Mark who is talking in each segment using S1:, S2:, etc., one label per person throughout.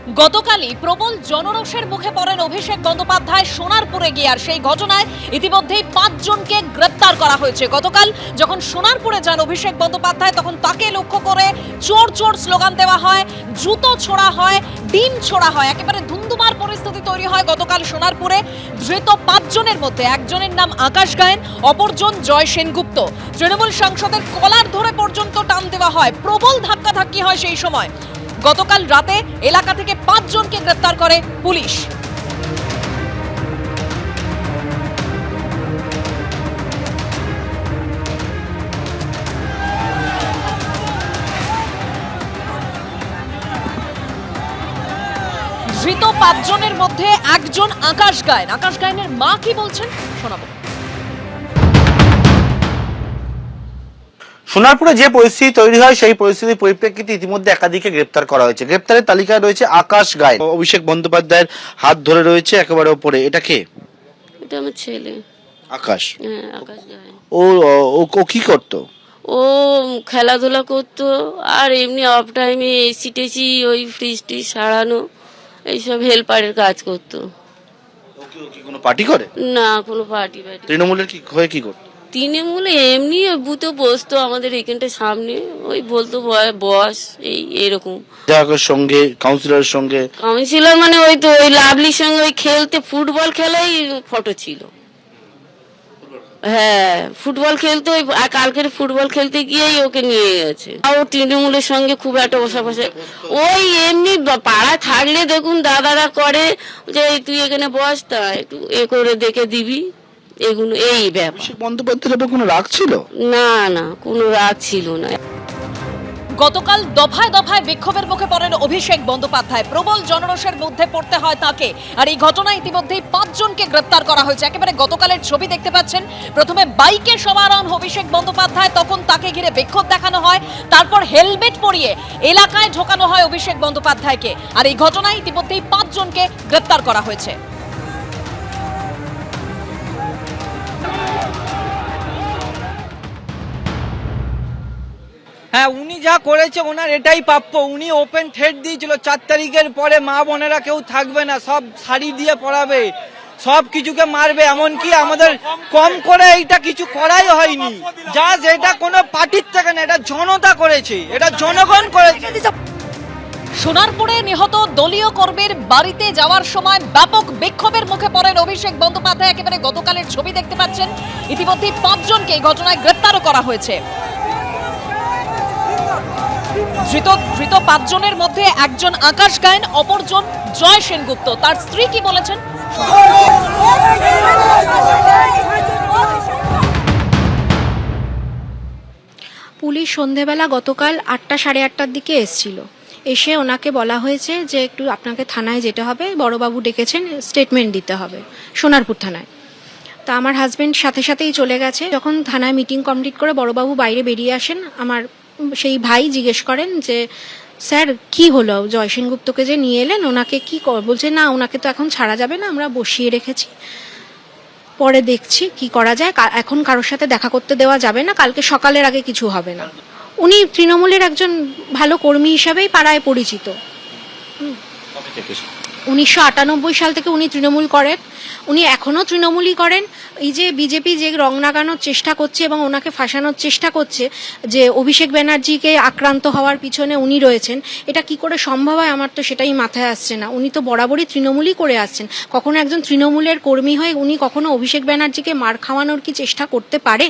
S1: গতকালই প্রবল জনরোষের মুখে পড়েন অভিষেক বন্দ্যোপাধ্যায় সোনারপুরে গিয়ে। আর সেই ঘটনায় ইতিমধ্যেই 5 জনকে গ্রেপ্তার করা হয়েছে। গতকাল যখন সোনারপুরে যান অভিষেক বন্দ্যোপাধ্যায়, তখন তাকে লক্ষ্য করে চোর চোর স্লোগান দেওয়া হয়, জুতো ছোড়া হয়, ডিম ছোড়া হয়, একেবারে ধুমধুমার পরিস্থিতি তৈরি হয় গতকাল সোনারপুরে। ধৃত 5 জনের মধ্যে একজনের নাম আকাশ গায়েন, অপরজন জয় সেনগুপ্ত। তৃণমূল সাংসদের কলার ধরে পর্যন্ত টান দেওয়া হয়, প্রবল ধাক্কাধাক্কি হয় সেই সময়। গতকাল রাতে এলাকা থেকে 5 জনকে গ্রেফতার করে পুলিশ। ধৃত 5 জনের মধ্যে একজন আকাশ গায়েন। আকাশ গায়েনের মা কি বলছেন শোনাবো।
S2: সোনারপুরে যে পরিস্থিতি তৈরি হয় সেই পরিস্থিতির পরিপ্রেক্ষিতে ইতিমধ্যে একাধিকে গ্রেপ্তার করা হয়েছে। গ্রেপ্তারের তালিকায় রয়েছে আকাশ গায়েন, অভিষেক বন্দ্যোপাধ্যায়ের হাত ধরে রয়েছে একেবারে ওপরে। এটা কে?
S3: এটা আমার ছেলে।
S2: আকাশ?
S3: হ্যাঁ, আকাশ গায়েন।
S2: ও ও কি করতো?
S3: ও খেলাধুলা করতো, আর এমনি অফ টাইমে এসি টেসি ওই ফ্রিজ টিজ সারানো এইসব হেল্পারের কাজ করতো।
S2: ও কি কোনো পার্টি করে?
S3: না, কোনো পার্টি বাটি।
S2: তৃণমূলের কি হয়ে কি করতো?
S3: তৃণমূলে এমনি বুথে বসতো আমাদের এখানটা সামনে, ওই বলতো বস এরকম।
S2: বিধায়কের সঙ্গে, কাউন্সিলরের সঙ্গে?
S3: কাউন্সিলর মানে ওই তো ওই লাভলির সঙ্গে ওই খেলতে, ফুটবল খেলাই ফটো ছিল। হ্যাঁ, ফুটবল খেলতে, ওই কালকের ফুটবল খেলতে গিয়েই ওকে নিয়ে গেছে। ও তৃণমূলের সঙ্গে খুব একটা বসে ওই এমনি পাড়া থাকলে দেখুন দাদারা করে যে তুই এখানে বস, তা একটু এ করে দেখে দিবি, এগুলো এই ব্যাপার।
S2: অভিষেক বন্দ্যোপাধ্যায়ের উপর কোনো রাগ ছিল?
S3: না না, কোনো রাগ ছিল না।
S1: গতকাল দফায় দফায় বিক্ষোভের মুখে পড়েন অভিষেক বন্দ্যোপাধ্যায়। প্রবল জনরোষের মধ্যে পড়তে হয় তাকে। আর এই ঘটনায় ইতিমধ্যেই 5 জনকে গ্রেপ্তার করা হয়েছে। একেবারে গতকালের ছবি দেখতে পাচ্ছেন। প্রথমে বাইকে সওয়ার হন অভিষেক বন্দ্যোপাধ্যায়, তখন তাকে ঘিরে বিক্ষোভ দেখানো হয়। তারপর হেলমেট পরিয়ে এলাকায় ঢোকানো হয় অভিষেক বন্দ্যোপাধ্যায়কে। আর এই ঘটনায় ইতিমধ্যেই 5 জনকে গ্রেপ্তার করা হয়েছে।
S4: হ্যাঁ, উনি যা করেছে ওনার এটাই প্রাপ্য। উনি ওপেন থ্রেট দিয়েছিল 4 তারিখের পরে মা বোনেরা কেউ থাকবে না, সব শাড়ি দিয়ে পড়াবে, সব কিছুকে মারবে। এমনকি আমাদের কম করে এইটা কিছু করাই হয়নি। জাস্ট এটা কোনো পার্টির থেকে না, এটা জনতা করেছে, এটা জনগণ করেছে।
S1: সোনারপুরে নিহত দলীয় কর্মীর বাড়িতে যাওয়ার সময় ব্যাপক বিক্ষোভের মুখে পড়েন অভিষেক বন্দ্যোপাধ্যায়। একেবারে গতকালের ছবি দেখতে পাচ্ছেন। ইতিমধ্যেই 5 জনকে এই ঘটনায় গ্রেপ্তারও করা হয়েছে। ধৃত 5 জনের মধ্যে একজন আকাশ গায়েন, অপরজন জয় সেনগুপ্ত। তার স্ত্রী কি বলেছেন?
S5: পুলিশ সন্ধেবেলা গতকাল 8টা সাড়ে 8টার দিকে এসেছিল। এসে ওনাকে বলা হয়েছে যে একটু আপনাকে থানায় যেতে হবে, বড়বাবু ডেকেছেন, স্টেটমেন্ট দিতে হবে সোনারপুর থানায়। তা আমার হাজবেন্ড সাথে সাথেই চলে গেছে। যখন থানায় মিটিং কমপ্লিট করে বড়বাবু বাইরে বেরিয়ে আসেন, আমার সেই ভাই জিজ্ঞেস করেন যে স্যার কি হলো, জয় সেনগুপ্তকে যে নিয়ে এলেন ওনাকে কি বলছে, না ওনাকে তো এখন ছাড়া যাবে না, আমরা বসিয়ে রেখেছি, পরে দেখছি কি করা যায়, এখন কারোর সাথে দেখা করতে দেওয়া যাবে না, কালকে সকালের আগে কিছু হবে না। উনি তৃণমূলের একজন ভালো কর্মী হিসাবেই পাড়ায় পরিচিত। 1998 সাল থেকে উনি তৃণমূল করেন, উনি এখনও তৃণমূলই করেন। এই যে বিজেপি যে রং লাগানোর চেষ্টা করছে এবং ওনাকে ফাঁসানোর চেষ্টা করছে যে অভিষেক ব্যানার্জিকে আক্রান্ত হওয়ার পিছনে উনি রয়েছেন, এটা কি করে সম্ভব হয় আমার তো সেটাই মাথায় আসছে না। উনি তো বরাবরই তৃণমূলই করে আসছেন। কখনো একজন তৃণমূলের কর্মী হয়ে উনি কখনো অভিষেক ব্যানার্জিকে মার খাওয়ানোর কি চেষ্টা করতে পারে?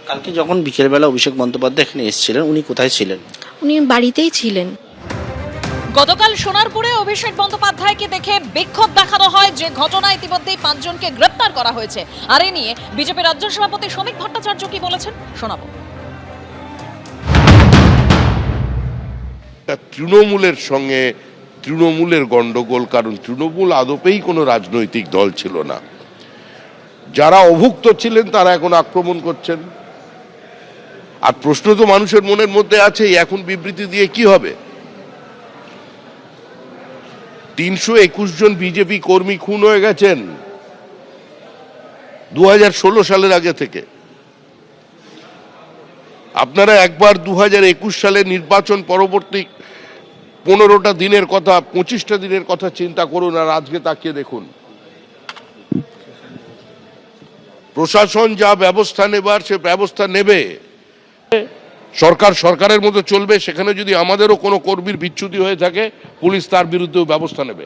S2: কালকে যখন বিকেলবেলা অভিষেক বন্দ্যোপাধ্যায় এখানে এসেছিলেন, উনি কোথায় ছিলেন?
S5: উনি বাড়িতেই ছিলেন।
S1: গতকাল সোনারপুরে অভিষেক বন্দ্যোপাধ্যায়কে দেখে বিক্ষোভ দেখানো হয়, যে ঘটনায় ইতিমধ্যেই 5 জনকে গ্রেপ্তার করা হয়েছে। আর এ নিয়ে বিজেপি রাজ্য সভাপতি শ্রমিক ভট্টাচার্য কি বলেছেন শোনাবো।
S6: তৃণমূলের সঙ্গে তৃণমূলের গন্ডগোল, কারণ তৃণমূল আদপেই কোনো রাজনৈতিক দল ছিল না। যারা অভুক্ত ছিলেন তারা এখন আক্রমণ করছেন। আর প্রশ্ন তো মানুষের মনের মধ্যে আছে, এখন বিবৃতি দিয়ে কি হবে? 321 জন বিজেপি কর্মী খুন হয়ে গেছেন 2016 সালের আগে থেকে। আপনারা একবার 2021 সালে নির্বাচন পরবর্তী 15টা দিনের কথা, 25টা দিনের কথা চিন্তা করুন, আর আজকে তাকিয়ে দেখুন। প্রশাসন যা ব্যবস্থা নেবার সে ব্যবস্থা নেবে, সরকার সরকারের মতো চলবে। সেখানে যদি আমাদেরও কোনো কর্মীর বিচ্যুতি হয়ে থাকে, পুলিশ তার বিরুদ্ধেও ব্যবস্থা নেবে।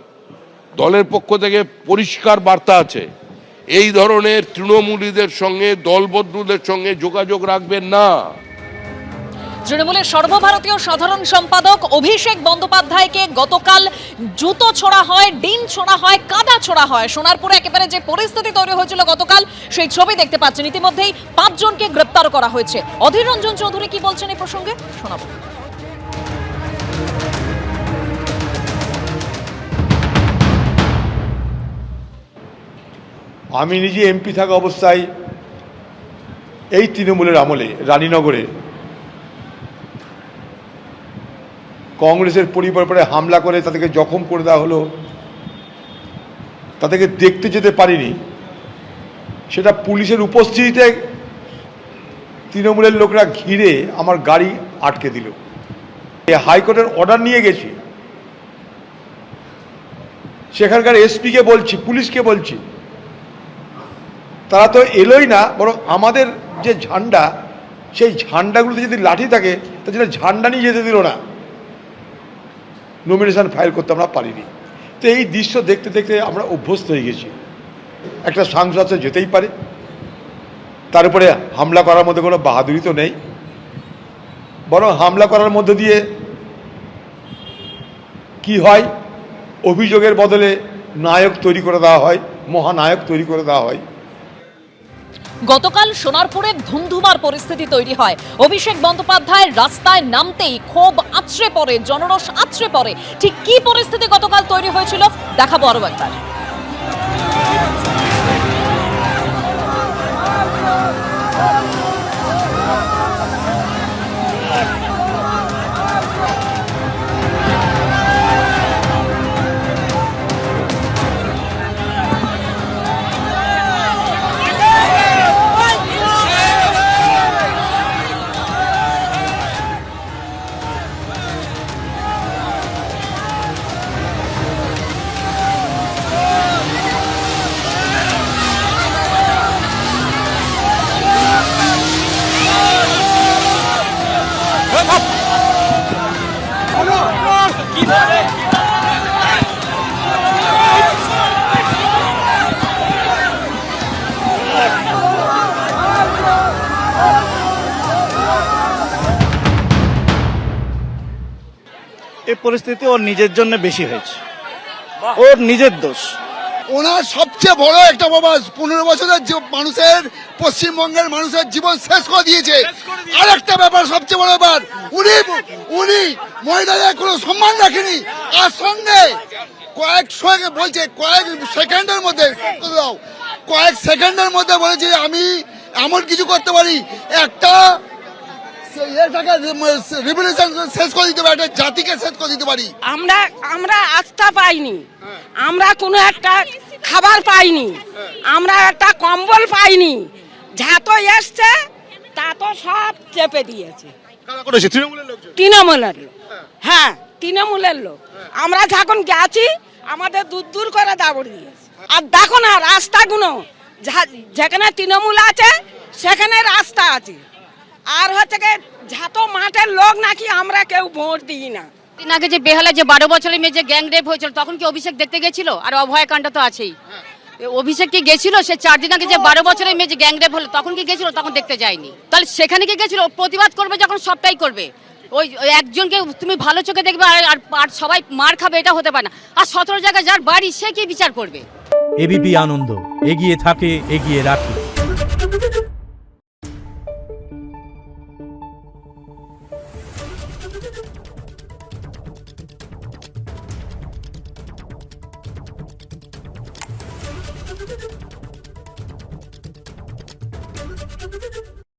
S6: দলের পক্ষ থেকে পরিষ্কার বার্তা আছে, এই ধরনের তৃণমূলীদের সঙ্গে, দলবদ্ধদের সঙ্গে যোগাযোগ রাখবেন না।
S1: তৃণমূলের সর্বভারতীয় সাধারণ সম্পাদক অভিষেক বন্দ্যোপাধ্যায়কে গতকাল জুতো ছোড়া হয়, ডিম ছোড়া হয়, কাদা ছোড়া হয়। সোনারপুরে একেবারে যে পরিস্থিতি তৈরি হয়েছিল গতকাল, সেই ছবি দেখতে পাচ্ছেন। ইতিমধ্যেই 5 জনকে গ্রেপ্তার করা হয়েছে। অধীর রঞ্জন চৌধুরী কি বলছেন এই প্রসঙ্গে শোনাবো।
S7: আমি নিজে এমপি থাকা অবস্থায় এই তৃণমূলের আমলে রানীনগরে কংগ্রেসের পরিবার পরে হামলা করে তাদেরকে জখম করে দেওয়া হলো, তাদেরকে দেখতে যেতে পারিনি। সেটা পুলিশের উপস্থিতিতে তৃণমূলের লোকরা ঘিরে আমার গাড়ি আটকে দিল। হাইকোর্টের অর্ডার নিয়ে গেছি, সেখানকার এসপিকে বলছি, পুলিশকে বলছি, তারা তো এলোই না, বরং আমাদের যে ঝান্ডা, সেই ঝান্ডাগুলোতে যদি লাঠি থাকে তাহলে ঝান্ডা নিয়ে যেতে দিল না। নমিনেশন ফাইল করতে আমরা পারিনি। তো এই দৃশ্য দেখতে দেখতে আমরা অভ্যস্ত হয়ে গেছি। একটা সাংসদ যেতেই পারে, তার উপরে হামলা করার মধ্যে কোনো বাহাদুরি তো নেই, বরং হামলা করার মধ্যে দিয়ে কি হয়, অভিযোগের বদলে নায়ক তৈরি করে দেওয়া হয়, মহানায়ক তৈরি করে দেওয়া হয়।
S1: গতকাল সোনারপুরে ধুমধুমার পরিস্থিতি তৈরি হয়। অভিষেক বন্দ্যোপাধ্যায় রাস্তায় নামতেই ক্ষোভ আছড়ে পড়ে, জনরোষ আছড়ে পড়ে। ঠিক কি পরিস্থিতি গতকাল তৈরি হয়েছিল দেখাবো আরো একবার।
S8: এই পরিস্থিতি ওর নিজের জন্য বেশি হয়েছে, ওর নিজের দোষ।
S9: ওনার সবচেয়ে বড় একটা বাবা 15 বছরের মানুষের, পশ্চিমবঙ্গের মানুষের জীবন শেষ করে দিয়েছে। আর একটা ব্যাপার, সবচেয়ে বড় ব্যাপার, উনি মহিলাদের কোনো সম্মান রাখেনি। আর সঙ্গে কয়েক সেকেন্ডের মধ্যে বলেছে আমি এমন কিছু করতে পারি, একটা রিভলিউশন শেষ করে দিতে পারি, একটা জাতিকে শেষ করে দিতে পারি।
S3: আমরা আস্থা পাইনি, আমরা কোনো একটা খাবার পাইনি, আমরা একটা কম্বল পাইনি। যা তো এসছে তা তো সব চেপে দিয়েছে তৃণমূলের লোক। হ্যাঁ, তৃণমূলের লোক। আমরা যখন গেছি আমাদের দূর দূর করে দাবড় দিয়েছে। আর দেখো না রাস্তাগুলো, যেখানে তৃণমূল আছে সেখানে রাস্তা আছে। আর হচ্ছে যত মাঠের লোক নাকি আমরা কেউ ভোট দিই না।
S10: দিন আগে যে বেহালা যে 12 বছরের মেয়ে যে গ্যাং রেপ হয়েছিল, তখন কি অভিষেক দেখতে গেছিল? আর অভয়াকাণ্ড তো আছেই। অভিষেক কি গেছিল? সে 4 দিন আগে যে 12 বছরের মেয়ে যে গ্যাং রেপ হলো, তখন কি গেছিল? তখন দেখতে যায়নি। তাহলে সেখানে কি গেছিল? প্রতিবাদ করবে যখন সবটাই করবে। ওই একজনকে তুমি ভালো চোখে দেখবে আর সবাই মার খাবে, এটা হতে পারে না। আর 17 জায়গায় যার বাড়ি সে কি বিচার করবে?
S11: এবিপি আনন্দ, এগিয়ে থাকে, এগিয়ে রাখে।